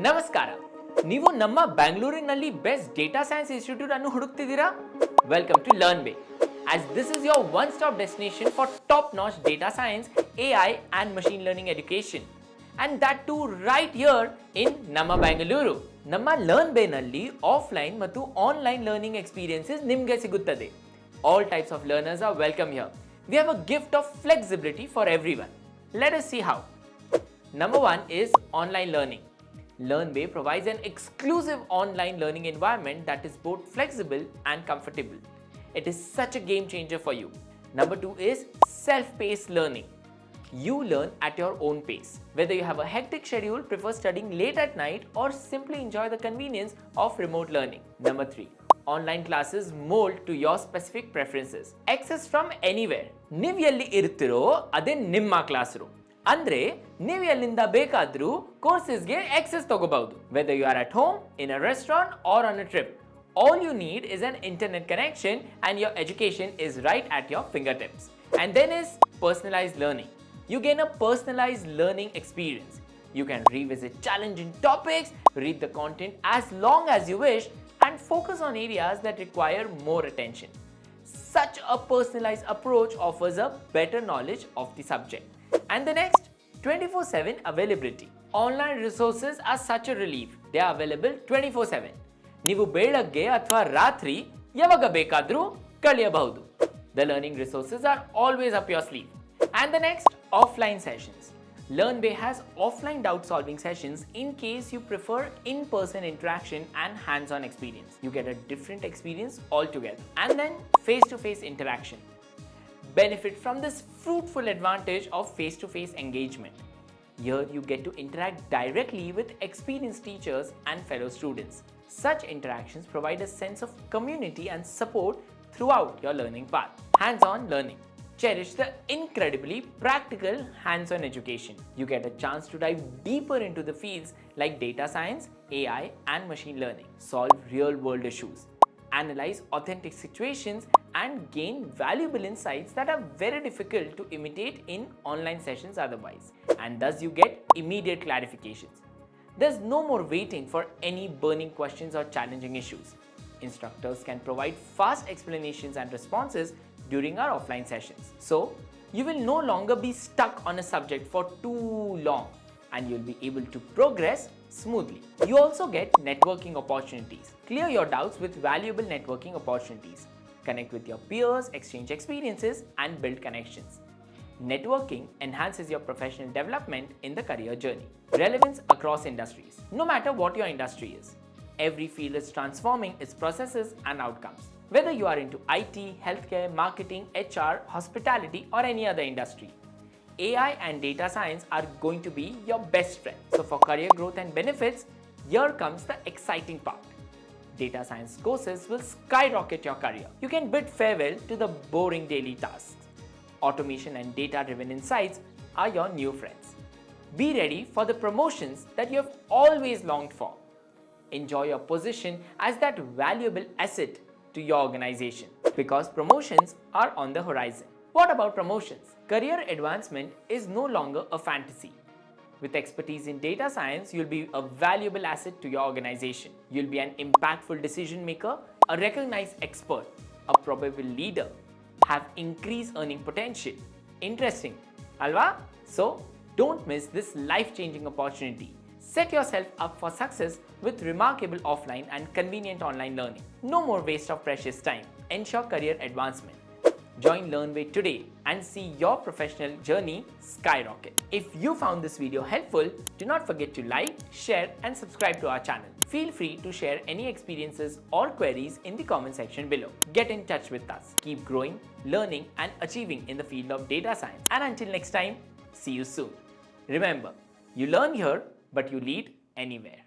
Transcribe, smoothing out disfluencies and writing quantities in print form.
ನಮಸ್ಕಾರ. ನೀವು ನಮ್ಮ ಬ್ಯಾಂಗ್ಳೂರಿನಲ್ಲಿ ಬೆಸ್ಟ್ ಡೇಟಾ ಸೈನ್ಸ್ ಇನ್ಸ್ಟಿಟ್ಯೂಟ್ ಅನ್ನು ಹುಡುಕ್ತಿದ್ದೀರಾ? Welcome to Learnbay, as this is your one-stop destination for top-notch data science, AI and machine learning education. And that too right here in ನಮ್ಮ Bangalore. ನಮ್ಮ Learnbay ನಲ್ಲಿ offline ಮತ್ತು online learning experiences ನಿಮಗೆ ಸಿಗುತ್ತದೆ. All types of learners are welcome here. We have a gift of flexibility for everyone. Let us see how. Number one is online learning. Learnbay provides an exclusive online learning environment that is both flexible and comfortable. It is such a game changer for you. Number two is self-paced learning. You learn at your own pace. Whether you have a hectic schedule, prefer studying late at night, or simply enjoy the convenience of remote learning. Number three, online classes mold to your specific preferences. Access from anywhere. ನೀವು ಎಲ್ಲಿ ಇರ್ತಿರೋ ಅದೇ ನಿಮ್ಮ class room. ಅಂದ್ರೆ ನೀವು ಎಲ್ಲಿಂದ ಬೇಕಾದರೂ ಕೋರ್ಸಸ್ಗೆ access ತಗೋಬಹುದು. Whether you are at home, in a restaurant or on a trip, all you need is an internet connection and your education is right at your fingertips. And then is personalized learning. You gain a personalized learning experience. You can revisit challenging topics, read the content as long as you wish, and focus on areas that require more attention. Such a personalized approach offers a better knowledge of the subject. And the next, 24/7 availability. Online resources are such a relief. They are available 24/7. ನೀವು ಬೆಳಗ್ಗೆ ಅಥವಾ ರಾತ್ರಿ ಯಾವಾಗ ಬೇಕಾದರೂ ಕಲಿಯಬಹುದು. The learning resources are always up your sleeve. And the next, offline sessions. Learnbay has offline doubt solving sessions in case you prefer in-person interaction and hands-on experience. You get a different experience altogether. And then face-to-face interaction. Benefit from this fruitful advantage of face-to-face engagement. Here you get to interact directly with experienced teachers and fellow students. Such interactions provide a sense of community and support throughout your learning path. Hands-on learning. Cherish the incredibly practical hands-on education. You get a chance to dive deeper into the fields like data science, AI, and machine learning. Solve real-world issues. Analyze authentic situations and gain valuable insights that are very difficult to imitate in online sessions otherwise. And thus you get immediate clarifications. There's no more waiting for any burning questions or challenging issues. Instructors can provide fast explanations and responses during our offline sessions. So, you will no longer be stuck on a subject for too long and you'll be able to progress smoothly. You also get networking opportunities. Clear your doubts with valuable networking opportunities. Connect with your peers, exchange experiences, and build connections. Networking enhances your professional development in the career journey. Relevance across industries. No matter what your industry is, every field is transforming its processes and outcomes. Whether you are into IT, healthcare, marketing, HR, hospitality, or any other industry, AI and data science are going to be your best friend. So for career growth and benefits, here comes the exciting part. Data science courses will skyrocket your career. You can bid farewell to the boring daily tasks. Automation and data-driven insights are your new friends. Be ready for the promotions that you have always longed for. Enjoy your position as that valuable asset to your organization because promotions are on the horizon. What about promotions? Career advancement is no longer a fantasy. With expertise in data science, you'll be a valuable asset to your organization. You'll be an impactful decision maker, a recognized expert, a probable leader, have increased earning potential. Interesting, alva? So, don't miss this life-changing opportunity. Set yourself up for success with remarkable offline and convenient online learning. No more waste of precious time. Ensure career advancement. Join Learnbay today and see your professional journey skyrocket. If you found this video helpful, do not forget to like, share, and subscribe to our channel. Feel free to share any experiences or queries in the comment section below. Get in touch with us. Keep growing, learning, and achieving in the field of data science. And until next time, see you soon. Remember, you learn here, but you lead anywhere.